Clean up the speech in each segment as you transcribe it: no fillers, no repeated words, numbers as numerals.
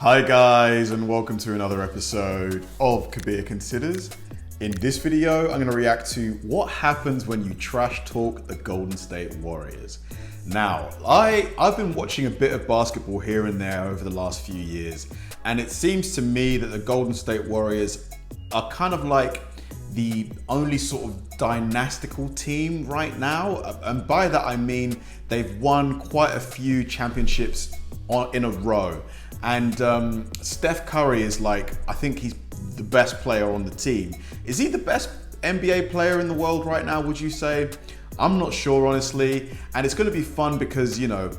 Hi guys, and welcome to another episode of Kabir Considers. In this video, I'm going to react to what happens when you trash talk the Golden State Warriors. Now, I've been watching a bit of basketball here and there over the last few years, and it seems to me that the Golden State Warriors are kind of like the only sort of dynastical team right now. And by that I mean they've won quite a few championships in a row. And Steph Curry is like, I think he's the best player on the team. Is he the best NBA player in the world right now, would you say? I'm not sure, honestly. And it's going to be fun because, you know,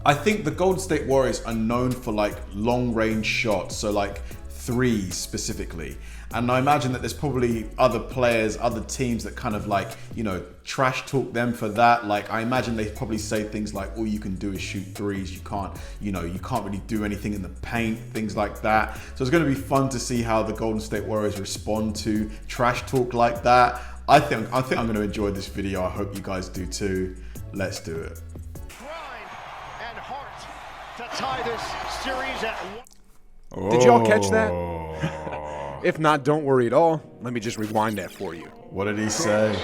I think the Golden State Warriors are known for like long range shots. So like threes specifically. And I imagine that there's probably other players, other teams that kind of like, you know, trash talk them for that. Like I imagine they probably say things like, all you can do is shoot threes. You can't, you know, you can't really do anything in the paint, things like that. So it's going to be fun to see how the Golden State Warriors respond to trash talk like that. I think I'm going to enjoy this video. I hope you guys do too. Let's do it. Grind and heart to tie this series at one. Did y'all catch that? If not, don't worry at all. Let me just rewind that for you. What did he say?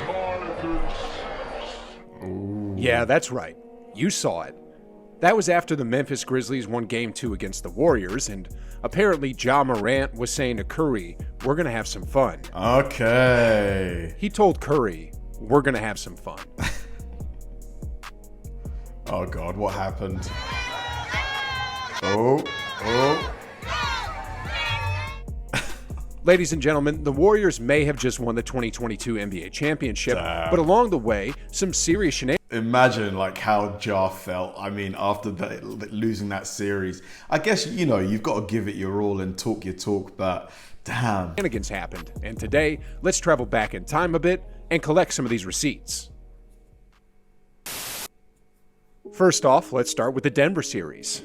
Ooh. Yeah, that's right. You saw it. That was after the Memphis Grizzlies won Game 2 against the Warriors, and apparently Ja Morant was saying to Curry, "We're gonna have some fun." Okay. He told Curry, "We're gonna have some fun." Oh God, what happened? Oh. Ladies and gentlemen, the Warriors may have just won the 2022 NBA championship, but along the way, some serious shenanigans. Imagine like how Ja felt. I mean, after losing that series, I guess, you know, you've got to give it your all and talk your talk, but damn. Shenanigans happened, and today, let's travel back in time a bit and collect some of these receipts. First off, let's start with the Denver series.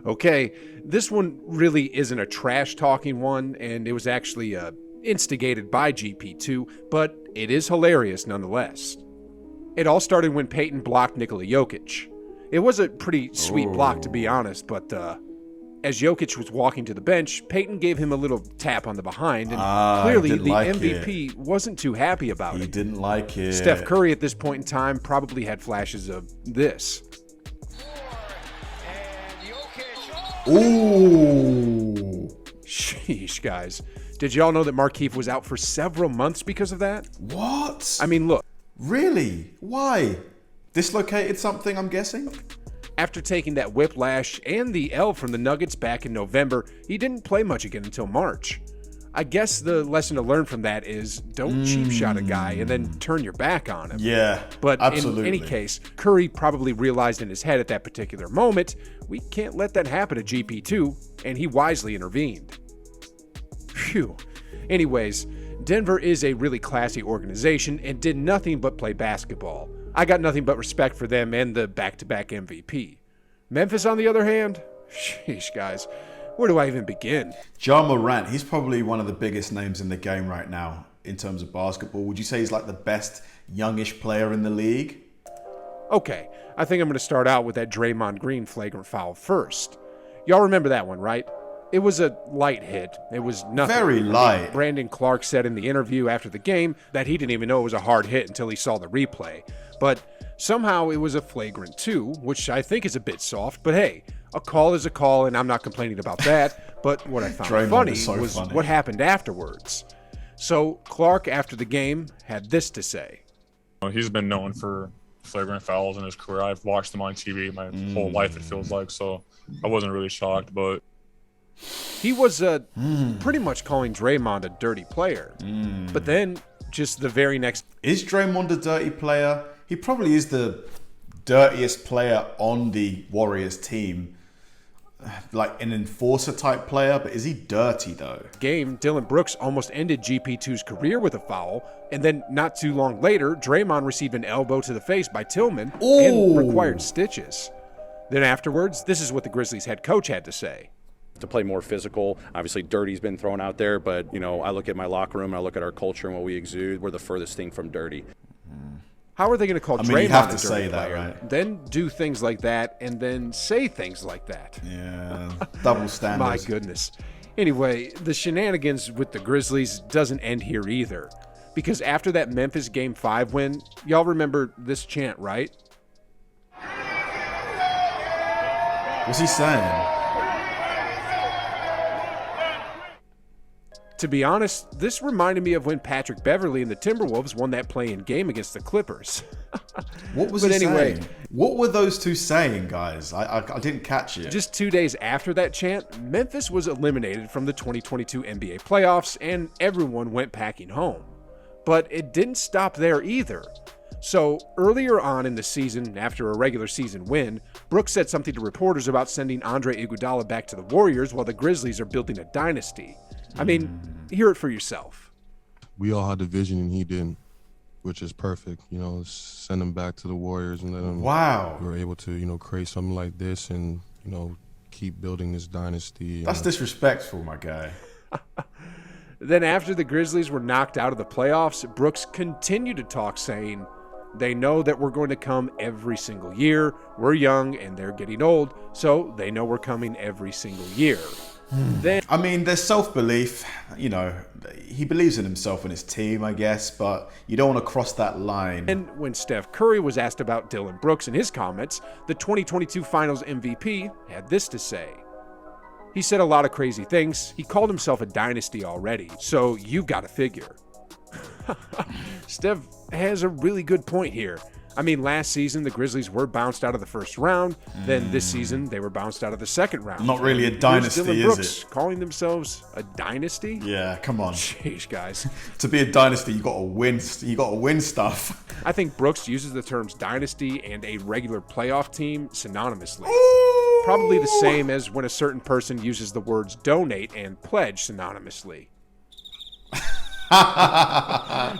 Okay, this one really isn't a trash-talking one, and it was actually instigated by GP2, but it is hilarious nonetheless. It all started when Peyton blocked Nikola Jokic. It was a pretty sweet block, to be honest, but as Jokic was walking to the bench, Peyton gave him a little tap on the behind, and clearly the MVP wasn't too happy about it. He didn't like it. Steph Curry at this point in time probably had flashes of this. Ooh. Sheesh, guys. Did y'all know that Markieff was out for several months because of that? What? I mean, look. Really? Why? Dislocated something, I'm guessing? After taking that whiplash and the L from the Nuggets back in November, he didn't play much again until March. I guess the lesson to learn from that is don't cheap shot a guy and then turn your back on him. Yeah, but absolutely. In any case, Curry probably realized in his head at that particular moment, we can't let that happen to GP2, and he wisely intervened. Phew. Anyways, Denver is a really classy organization and did nothing but play basketball. I got nothing but respect for them and the back-to-back MVP. Memphis, on the other hand, sheesh, guys. Where do I even begin? Ja Morant, he's probably one of the biggest names in the game right now in terms of basketball. Would you say he's like the best youngish player in the league? Okay, I think I'm going to start out with that Draymond Green flagrant foul first. Y'all remember that one, right? It was a light hit. It was nothing. Very light. Brandon Clark said in the interview after the game that he didn't even know it was a hard hit until he saw the replay. But somehow it was a flagrant 2, which I think is a bit soft, but hey, a call is a call, and I'm not complaining about that. But what I found funny was what happened afterwards. So Clark, after the game, had this to say. He's been known for flagrant fouls in his career. I've watched him on TV my whole life, it feels like, so I wasn't really shocked. But he was pretty much calling Draymond a dirty player. But then, just the very next... Is Draymond a dirty player? He probably is the dirtiest player on the Warriors team. Like an enforcer type player, but is he dirty though? Game, Dillon Brooks almost ended GP2's career with a foul, and then not too long later, Draymond received an elbow to the face by Tillman and required stitches. Then afterwards, this is what the Grizzlies head coach had to say. To play more physical, obviously dirty's been thrown out there, but you know, I look at my locker room, I look at our culture and what we exude, we're the furthest thing from dirty. How are they going to call I mean, Draymond you have to a dirty say that, player, right? then do things like that, and then say things like that? Yeah, double standards. My goodness. Anyway, the shenanigans with the Grizzlies doesn't end here either. Because after that Memphis Game 5 win, y'all remember this chant, right? What's he saying? To be honest, this reminded me of when Patrick Beverley and the Timberwolves won that play-in game against the Clippers. What was But he anyway, saying? What were those two saying, guys? I didn't catch it. just 2 days after that chant, Memphis was eliminated from the 2022 NBA playoffs and everyone went packing home. But it didn't stop there either. So earlier on in the season, after a regular season win, Brooks said something to reporters about sending Andre Iguodala back to the Warriors while the Grizzlies are building a dynasty. I mean, hear it for yourself. We all had the vision and he didn't, which is perfect. You know, send him back to the Warriors and let him. Wow. We were able to, you know, create something like this and, you know, keep building this dynasty. That's disrespectful, my guy. Then after the Grizzlies were knocked out of the playoffs, Brooks continued to talk, saying, "They know that we're going to come every single year. We're young and they're getting old, so they know we're coming every single year." Then, I mean, there's self-belief. You know, he believes in himself and his team, I guess, but you don't want to cross that line. and when Steph Curry was asked about Dylan Brooks in his comments, the 2022 Finals MVP had this to say. He said a lot of crazy things. He called himself a dynasty already, so you've got to figure. Steph has a really good point here. I mean, last season, the Grizzlies were bounced out of the first round. Then this season, they were bounced out of the second round. Not really a Here's dynasty, Dylan is Brooks it? calling themselves a dynasty? Yeah, come on. Jeez, guys. To be a dynasty, you got to win. You got to win stuff. I think Brooks uses the terms dynasty and a regular playoff team synonymously. Probably the same as when a certain person uses the words donate and pledge synonymously.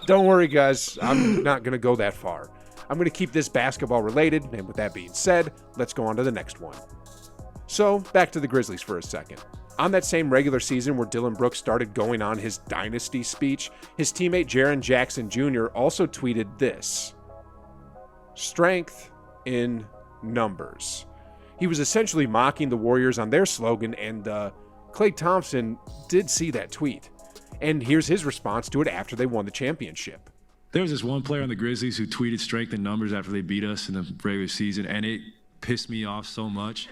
Don't worry, guys. I'm not going to go that far. I'm going to keep this basketball related, and with that being said, let's go on to the next one. So, back to the Grizzlies for a second. On that same regular season where Dylan Brooks started going on his dynasty speech, his teammate Jaren Jackson Jr. also tweeted this: "Strength in numbers." He was essentially mocking the Warriors on their slogan, and Klay Thompson did see that tweet. And here's his response to it after they won the championship. There was this one player on the Grizzlies who tweeted strength in numbers after they beat us in the regular season, and it pissed me off so much.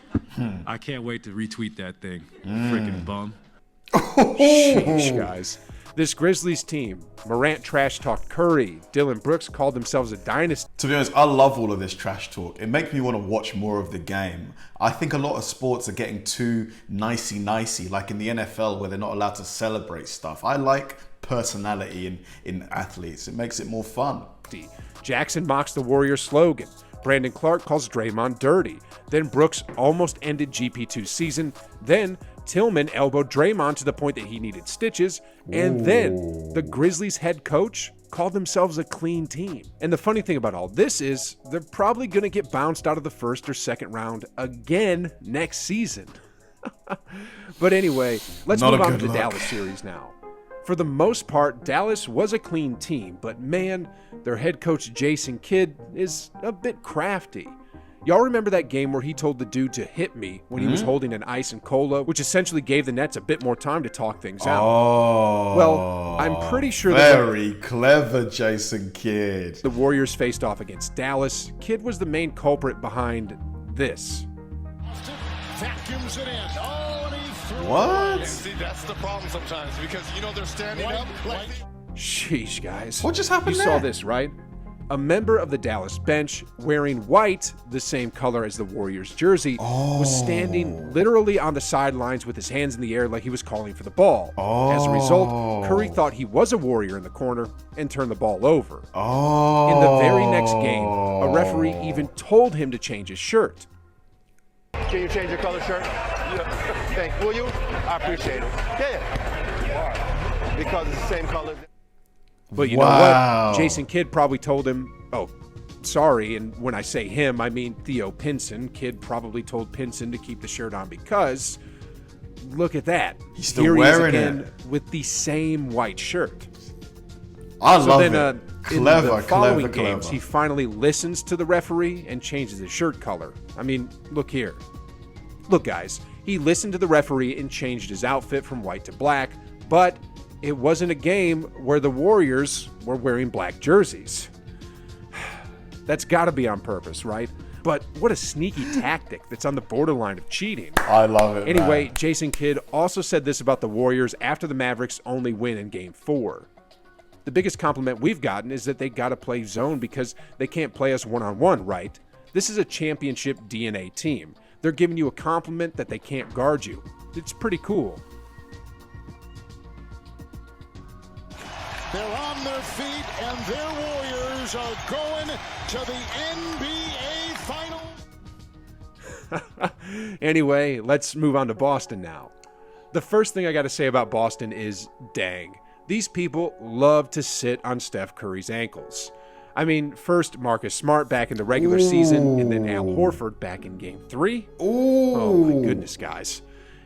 I can't wait to retweet that thing. Freaking bum. Sheesh, guys. This Grizzlies team, Morant trash talked Curry, Dylan Brooks called themselves a dynasty. To be honest, I love all of this trash talk. It makes me want to watch more of the game. I think a lot of sports are getting too nicey-nicey, like in the NFL where they're not allowed to celebrate stuff. I like personality in athletes. It makes it more fun. Jackson mocks the Warriors slogan. Brandon Clark calls Draymond dirty. Then Brooks almost ended GP2's season. Then Tillman elbowed Draymond to the point that he needed stitches. And then the Grizzlies head coach called themselves a clean team. And the funny thing about all this is they're probably going to get bounced out of the first or second round again next season. But anyway, let's Not move a on to good the look. Dallas series now. For the most part, Dallas was a clean team, but man, their head coach Jason Kidd is a bit crafty. Y'all remember that game where he told the dude to hit me when he was holding an ice and cola, which essentially gave the Nets a bit more time to talk things out? Oh. Well, I'm pretty sure that Very clever, Jason Kidd. the Warriors faced off against Dallas, Kidd was the main culprit behind this. Vacuums it in. Oh, and he threw What? it. See, that's the problem sometimes because, you know, they're standing up. Like, Sheesh, guys. What just happened You there? saw this, right? A member of the Dallas bench, wearing white, the same color as the Warriors jersey, was standing literally on the sidelines with his hands in the air like he was calling for the ball. As a result, Curry thought he was a Warrior in the corner and turned the ball over. In the very next game, a referee even told him to change his shirt. Can you change your color shirt? Yeah. Thank you. Will you? I appreciate it. Yeah. Because it's the same color. But you know Wow. what? Jason Kidd probably told him, oh, sorry. And when I say him, I mean Theo Pinson. Kidd probably told Pinson to keep the shirt on because look at that. He's still Here wearing he is again it. with the same white shirt. I So love then it. In the following clever. games, he finally listens to the referee and changes his shirt color. I mean, look here. Look, guys, he listened to the referee and changed his outfit from white to black, but it wasn't a game where the Warriors were wearing black jerseys. That's got to be on purpose, right? But what a sneaky tactic that's on the borderline of cheating. I love it, Anyway, man. Jason Kidd also said this about the Warriors after the Mavericks' only win in Game 4. The biggest compliment we've gotten is that they got to play zone because they can't play us one-on-one, right? This is a championship DNA team. They're giving you a compliment that they can't guard you. It's pretty cool. They're on their feet, and their Warriors are going to the NBA Finals. Anyway, let's move on to Boston now. The first thing I got to say about Boston is, dang, these people love to sit on Steph Curry's ankles. I mean, first Marcus Smart back in the regular season, and then Al Horford back in Game 3. Oh my goodness, guys.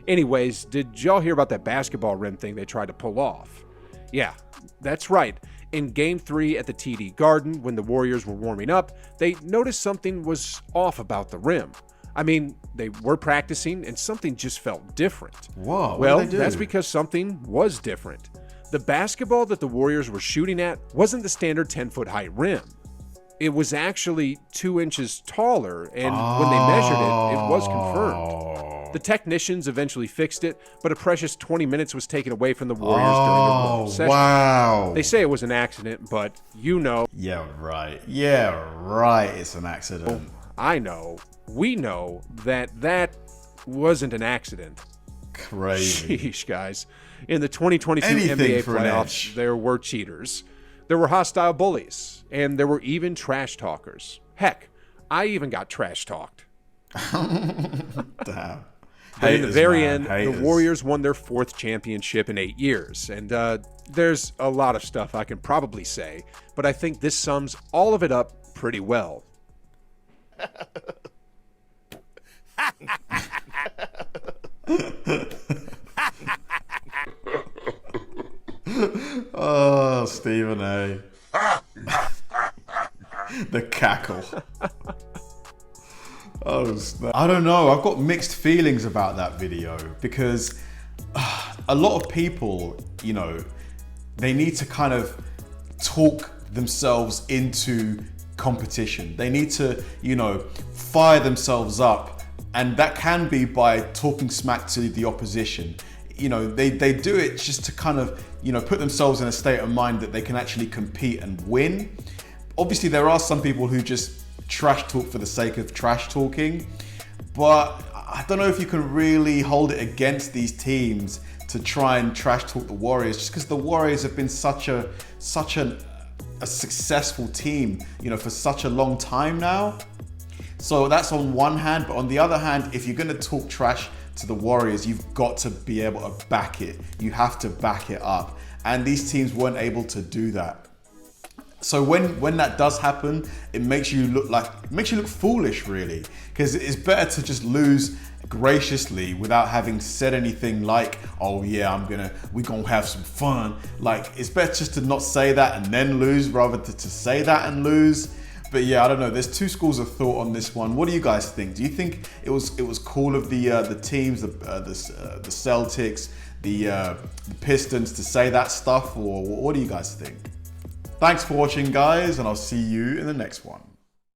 Anyways, did y'all hear about that basketball rim thing they tried to pull off? Yeah, that's right. In Game 3 at the TD Garden, when the Warriors were warming up, they noticed something was off about the rim. I mean, they were practicing, and something just felt different. Whoa, what well, did they do? That's because something was different. The basketball that the Warriors were shooting at wasn't the standard 10-foot height rim. It was actually 2 inches taller, and when they measured it, it was confirmed. The technicians eventually fixed it, but a precious 20 minutes was taken away from the Warriors during the normal session. Wow. They say it was an accident, but you know. Yeah, right. Yeah, right. It's an accident. I know. We know that wasn't an accident. Crazy. Sheesh, guys. In the 2022 Anything NBA for an playoffs, edge. there were cheaters. There were hostile bullies, and there were even trash talkers. Heck, I even got trash talked. Damn. But in the very end, Haters. the Warriors won their 4th championship in 8 years. And there's a lot of stuff I can probably say, but I think this sums all of it up pretty well. Oh, Stephen A. The cackle. Oh, snap. I don't know. I've got mixed feelings about that video because a lot of people, you know, they need to kind of talk themselves into competition. They need to, you know, fire themselves up. And that can be by talking smack to the opposition. You know, they do it just to kind of, you know, put themselves in a state of mind that they can actually compete and win. Obviously, there are some people who just trash talk for the sake of trash talking, but I don't know if you can really hold it against these teams to try and trash talk the Warriors, just because the Warriors have been such a successful team, you know, for such a long time now. So that's on one hand, but on the other hand, if you're going to talk trash to the Warriors, you've got to be able to back it. You have to back it up. And these teams weren't able to do that. So when that does happen, it makes you look foolish, really, because it's better to just lose graciously without having said anything like, oh yeah, we're gonna have some fun. Like, it's better just to not say that and then lose rather than to say that and lose. But yeah, I don't know. There's 2 schools of thought on this one. What do you guys think? Do you think it was cool of the teams, the Celtics, the Pistons to say that stuff, or what do you guys think? Thanks for watching, guys, and I'll see you in the next one.